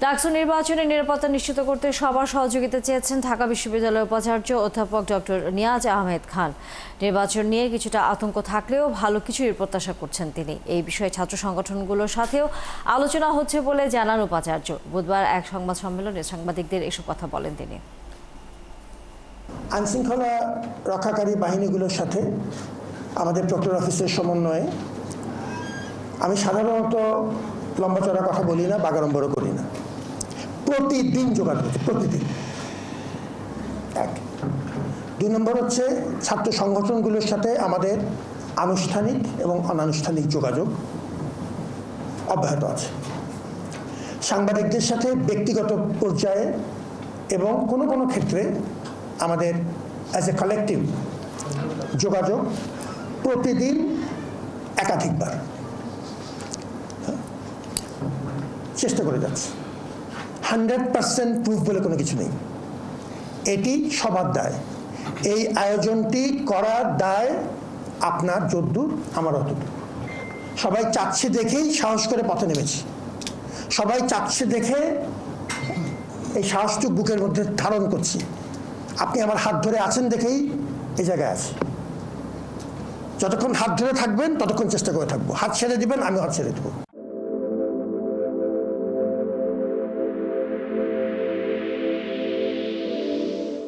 ডাকসু নির্বাচনে নিরাপত্তা নিশ্চিত করতে সবার সহযোগিতা চেয়েছেন ঢাকা বিশ্ববিদ্যালয়ের উপাচার্য অধ্যাপক ডক্টর নিয়াজ আহমেদ খান। নির্বাচন নিয়ে কিছুটা আতঙ্ক থাকলেও ভালো কিছুই প্রত্যাশা করছেন তিনি। এই বিষয়ে ছাত্র সংগঠনগুলোর সাথেও আলোচনা হচ্ছে বলে জানান উপাচার্য। বুধবার এক সংবাদ সম্মেলনে সাংবাদিকদের এসব কথা বলেন তিনি। আইনশৃঙ্খলা রক্ষাকারী বাহিনীগুলোর সাথে আমাদের প্রক্টর অফিসের সমন্বয়ে আমি সাধারণত লম্বা চড়া কথা বলি না, বাগাড়ম্বরও করি না। প্রতিদিন যোগাযোগ হচ্ছে, প্রতিদিন। এক। ২ নম্বর হচ্ছে ছাত্র সংগঠনগুলোর সাথে আমাদের আনুষ্ঠানিক এবং অনানুষ্ঠানিক যোগাযোগ অব্যাহত আছে। সাংবাদিকদের সাথে ব্যক্তিগত পর্যায়ে এবং কোনো কোনো ক্ষেত্রে আমাদের অ্যাজ এ কালেকটিভ যোগাযোগ প্রতিদিন একাধিকবার চেষ্টা করে যাচ্ছে। 100% প্রুফ বলে কোনো কিছু নেই। এটি সবার দায়। এই আয়োজনটি করার দায় আপনার যদ্দূর, আমার অতদূর। সবাই চাচ্ছে দেখেই সাহস করে পথে নেমেছি। সবাই চাচ্ছে দেখে এই সাহসটুকু বুকের মধ্যে ধারণ করছি। আপনি আমার হাত ধরে আছেন দেখেই এই জায়গায় আছি। যতক্ষণ হাত ধরে থাকবেন ততক্ষণ চেষ্টা করে থাকবো। হাত ছেড়ে দিবেন, আমি হাত ছেড়ে দেবো।